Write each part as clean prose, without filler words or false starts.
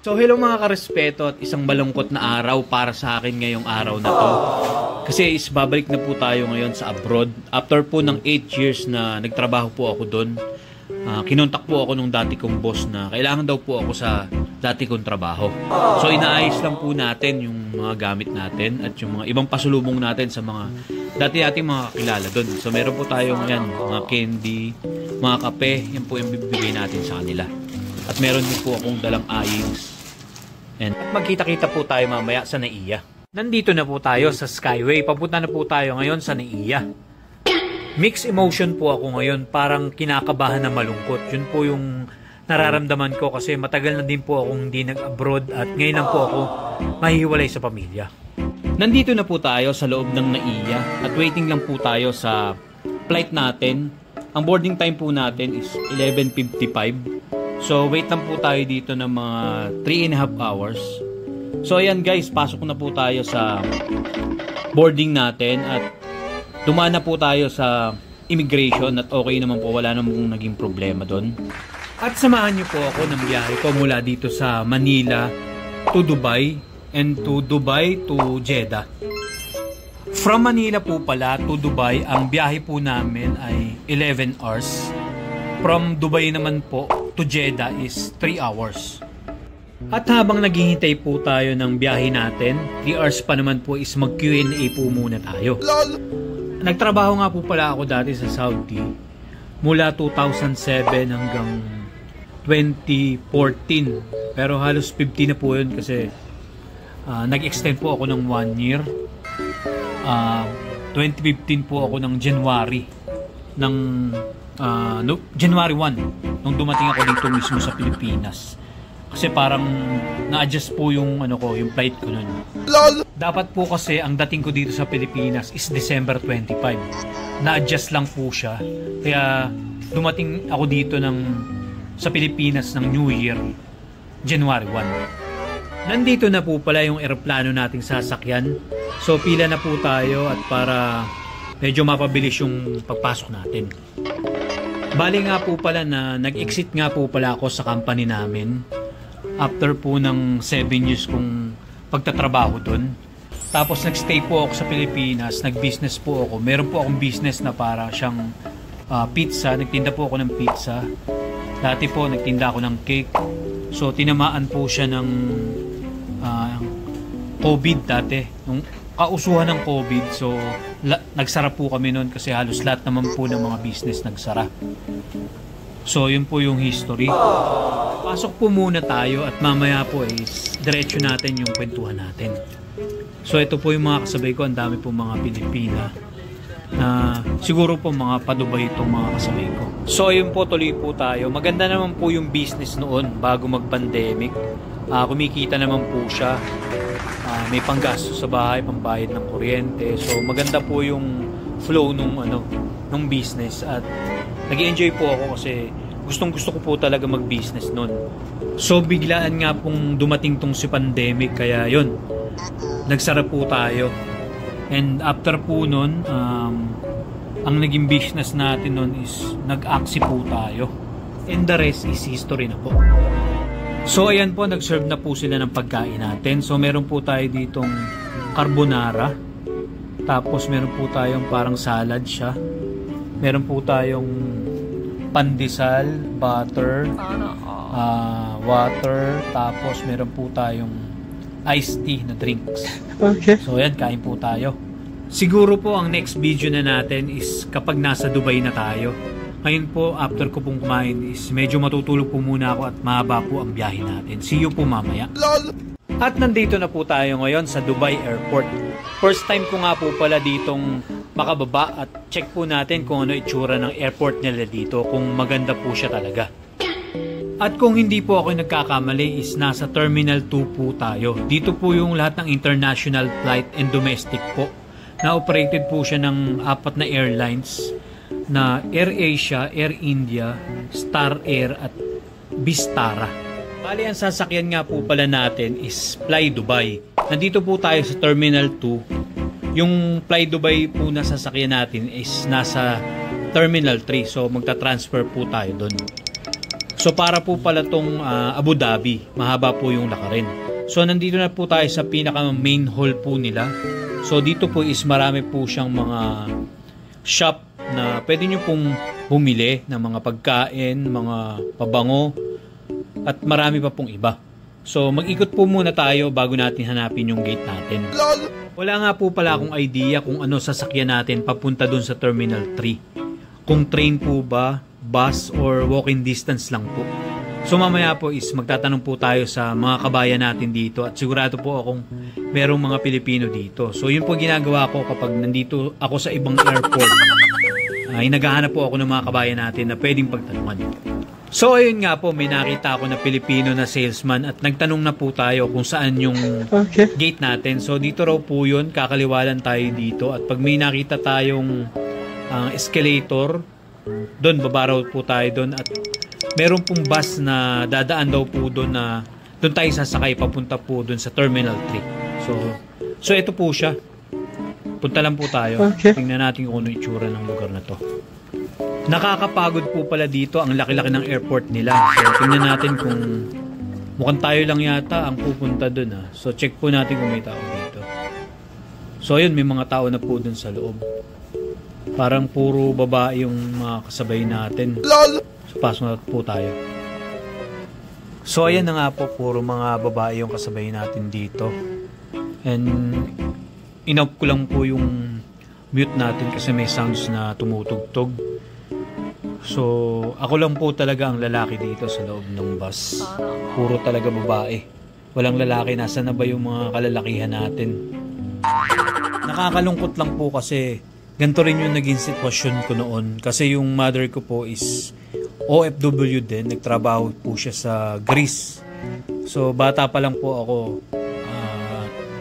So hello mga karespeto at isang malungkot na araw para sa akin ngayong araw na to. Kasi babalik na po tayo ngayon sa abroad. After po ng 8 years na nagtrabaho po ako doon, kinontak po ako nung dati kong boss na kailangan daw po ako sa dati kong trabaho. So inaayos lang po natin yung mga gamit natin at yung mga ibang pasulubong natin sa mga dati nating mga kakilala doon. So meron po tayo ngayon mga candy, mga kape, yan po yung bibigay natin sa kanila. At meron din po akong dalang ayings. And magkita-kita po tayo mamaya sa NAIA. Nandito na po tayo sa Skyway. Papunta na po tayo ngayon sa NAIA. Mixed emotion po ako ngayon. Parang kinakabahan na malungkot. Yun po yung nararamdaman ko kasi matagal na din po akong hindi nag-abroad at ngayon lang po ako mahihiwalay sa pamilya. Nandito na po tayo sa loob ng NAIA at waiting lang po tayo sa flight natin. Ang boarding time po natin is 11:55. So, wait lang po tayo dito ng mga 3.5 hours. So, ayan guys, pasok na po tayo sa boarding natin at dumaan na po tayo sa immigration at okay naman po, wala namang naging problema doon. At samahan niyo po ako ng biyahe ko mula dito sa Manila to Dubai and to Dubai to Jeddah. From Manila po pala to Dubai, ang biyahe po namin ay 11 hours. From Dubai naman po to Jeddah is 3 hours. At habang naghihintay po tayo ng biyahe natin, 3 hours pa naman po is mag Q&A po muna tayo. Nagtrabaho nga po pala ako dati sa Saudi mula 2007 hanggang 2014. Pero halos 50 na po yun kasi nag-extend po ako ng 1 year. 2015 po ako ng January ng January 1 nung dumating ako dito mismo sa Pilipinas. Kasi parang na-adjust po yung yung flight ko noon. Dapat po kasi ang dating ko dito sa Pilipinas is December 25. Na-adjust lang po siya. Kaya dumating ako dito sa Pilipinas ng New Year, January 1. Nandito na po pala yung eroplano nating sasakyan. So pila na po tayo at para medyo mapabilis yung pagpasok natin. Bali nga po pala na nag-exit nga po pala ako sa company namin after po ng 7 years kong pagtatrabaho doon. Tapos nagstay po ako sa Pilipinas, nag-business po ako. Meron po akong business na para siyang pizza, nagtinda po ako ng pizza. Dati po nagtinda ako ng cake. So tinamaan po siya ng COVID dati. Nung kausuhan ng COVID, so nagsara po kami noon kasi halos lahat naman po ng mga business nagsara. So yun po yung history. Pasok po muna tayo at mamaya po is diretso natin yung kwentuhan natin. So ito po yung mga kasabay ko, ang dami po mga Pilipina na siguro po mga padubay itong mga kasabay ko. So yun po, tuloy po tayo. Maganda naman po yung business noon bago mag-pandemic. Kumikita naman po siya. May panggasto sa bahay, pambayad ng kuryente. So maganda po yung flow nung business at nag-enjoy po ako kasi gustong-gusto ko po talaga mag-business noon. So biglaan nga pong dumating tong si pandemic kaya yon nagsara po tayo. And after po noon, ang naging business natin noon is nag-aksi po tayo. And the rest is history na po. So ayan po, nag-serve na po sila ng pagkain natin. So meron po tayo ditong carbonara. Tapos meron po tayong parang salad siya. Meron po tayong pandesal, butter, water. Tapos meron po tayong iced tea na drinks. Okay. So ayan, kain po tayo. Siguro po ang next video na natin is kapag nasa Dubai na tayo. Ngayon po, after ko pong kumain is medyo matutulog po muna ako at mahaba po ang biyahe natin. See you po mamaya. At nandito na po tayo ngayon sa Dubai Airport. First time ko nga po pala ditong makababa at check po natin kung ano itsura ng airport nila dito, kung maganda po siya talaga. At kung hindi po ako nagkakamali is nasa Terminal 2 po tayo. Dito po yung lahat ng international flight and domestic po. Na-operated po siya ng 4 na airlines na AirAsia, Air India, Star Air at Vistara. Bali, ang sasakyan nga po pala natin is Fly Dubai. Nandito po tayo sa Terminal 2. Yung Fly Dubai po na sasakyan natin is nasa Terminal 3. So magta-transfer po tayo doon. So para po pala tong Abu Dhabi, mahaba po yung lakarin. So nandito na po tayo sa pinaka main hall po nila. So dito po is marami po siyang mga shop na pwede nyo pong bumili ng mga pagkain, mga pabango, at marami pa pong iba. So mag-ikot po muna tayo bago natin hanapin yung gate natin. Wala nga po pala akong idea kung ano sasakyan natin papunta dun sa Terminal 3. Kung train po ba, bus, or walking distance lang po. So mamaya po is magtatanong po tayo sa mga kabayan natin dito at sigurado po akong merong mga Pilipino dito. So yun po ginagawa ko kapag nandito ako sa ibang airport. Ay naghahanap po ako ng mga kabayan natin na pwedeng pagtanungan. So ayun nga po, may nakita ako na Pilipino na salesman at nagtanong na po tayo kung saan yung gate natin. So dito raw po yun, kakaliwalan tayo dito at pag may nakita tayong escalator, doon baba raw po tayo doon at meron pong bus na dadaan daw po doon na doon tayo sasakay papunta po doon sa Terminal 3. So ito po siya. Punta lang po tayo. Tingnan natin kung ano itsura ng lugar na to. Nakakapagod po pala dito. Ang laki-laki ng airport nila. So tingnan natin kung mukhang tayo lang yata ang pupunta doon. So check po natin kung may tao dito. So ayun, may mga tao na po doon sa loob. Parang puro babae yung mga kasabay natin. So pasok na po tayo. So ayan na nga po, puro mga babae yung kasabay natin dito. And in-off ko lang po yung mute natin kasi may sounds na tumutugtog. So ako lang po talaga ang lalaki dito sa loob ng bus. Puro talaga babae. Walang lalaki. Nasaan na ba yung mga kalalakihan natin? Nakakalungkot lang po kasi ganito rin yung naging sitwasyon ko noon. Kasi yung mother ko po is OFW din. Nagtrabaho po siya sa Greece. So bata pa lang po ako,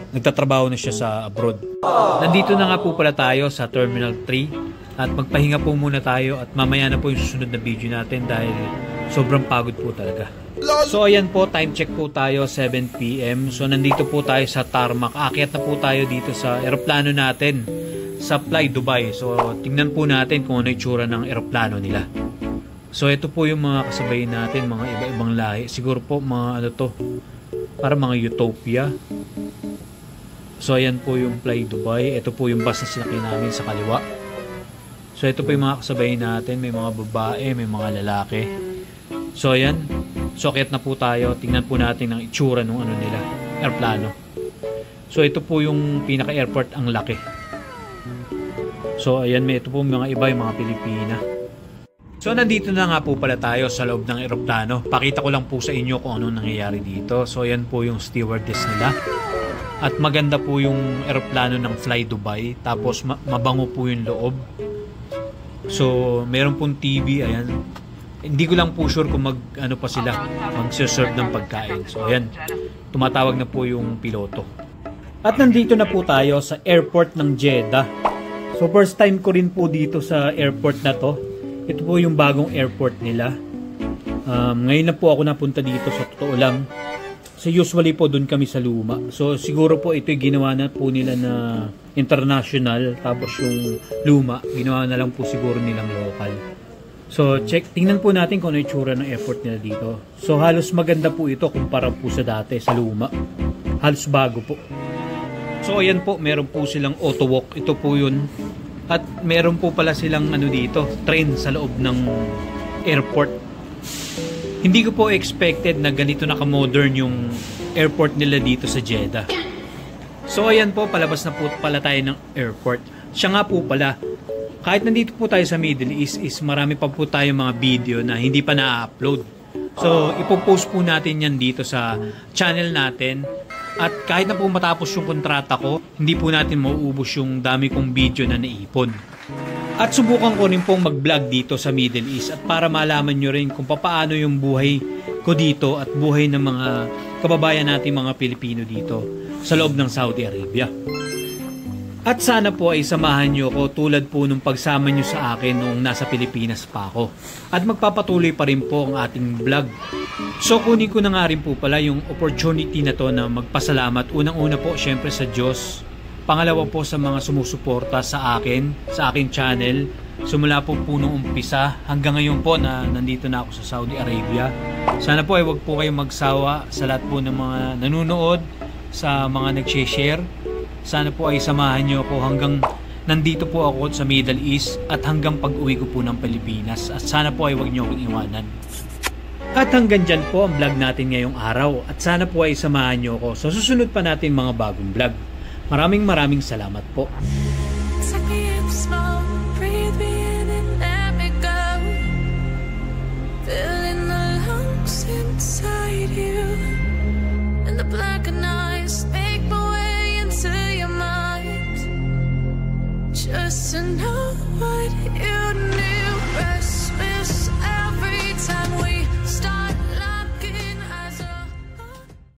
nagtatrabaho na siya sa abroad. Nandito na nga po pala tayo sa Terminal 3 at magpahinga po muna tayo at mamaya na po yung susunod na video natin dahil sobrang pagod po talaga. So ayan po, time check po tayo, 7 PM. So nandito po tayo sa tarmac. Aakyat na po tayo dito sa eroplano natin sa Fly Dubai. So tingnan po natin kung ano itsura ng eroplano nila. So ito po yung mga kasabay natin, mga iba-ibang lahi. Siguro po mga ano to, para mga Utopia. So ayan po yung Fly Dubai. Ito po yung bus na sinakay namin sa kaliwa. So ito po yung mga kasabay natin. May mga babae, may mga lalaki. So ayan. So akyat na po tayo. Tingnan po natin ang itsura ng ano nila, airplano. So ito po yung pinaka-airport, ang laki. So ayan, may ito po mga iba, yung mga Pilipina. So nandito na nga po pala tayo sa loob ng eroplano. Pakita ko lang po sa inyo kung ano nangyayari dito. So ayan po yung stewardess nila. At maganda po yung eroplano ng Fly Dubai. Tapos mabango po yung loob. So meron pong TV, ayan. Hindi ko lang po sure kung mag-ano pa sila, mag-serve ng pagkain. So ayan, tumatawag na po yung piloto. At nandito na po tayo sa airport ng Jeddah. So first time ko rin po dito sa airport na to. Ito po yung bagong airport nila. Ngayon na po ako napunta dito, sa totoo lang. So usually po doon kami sa luma. So siguro po ito ginawa na po nila na international. Tapos yung luma, ginawa na lang po siguro nilang local. So tingnan po natin kung ano yung tsura ng airport nila dito. So halos maganda po ito kumpara po sa dati sa luma. Halos bago po. So ayan po, meron po silang auto walk. Ito po yun. At meron po pala silang ano dito, train sa loob ng airport. Hindi ko po expected na ganito naka-modern yung airport nila dito sa Jeddah. So ayan po, palabas na po pala tayo ng airport. Siya nga po pala, kahit nandito po tayo sa Middle East, is marami pa po tayo mga video na hindi pa na-upload. So ipopost po natin yan dito sa channel natin. At kahit na po matapos yung kontrata ko, hindi po natin mauubos yung dami kong video na naipon. At subukan ko rin pong mag-vlog dito sa Middle East at para malaman nyo rin kung paano yung buhay ko dito at buhay ng mga kababayan natin mga Pilipino dito sa loob ng Saudi Arabia. At sana po ay samahan nyo ko tulad po nung pagsama nyo sa akin noong nasa Pilipinas pa ako. At magpapatuloy pa rin po ang ating vlog. So kunin ko na nga rin po pala yung opportunity na to na magpasalamat. Unang-una po syempre sa Diyos. Pangalawa po sa mga sumusuporta sa akin, sa aking channel. Sumula po nung umpisa hanggang ngayon po na nandito na ako sa Saudi Arabia. Sana po ay wag po kayong magsawa sa lahat po ng mga nanonood, sa mga nag-share. Sana po ay samahan nyo ako hanggang nandito po ako sa Middle East at hanggang pag-uwi ko po ng Pilipinas. At sana po ay wag nyo akong iwanan. At hanggang dyan po ang vlog natin ngayong araw. At sana po ay samahan nyo ako sa susunod pa natin mga bagong vlog. Maraming salamat po. Inside you, and the blackened eyes make my way into your mind, just to know what you need.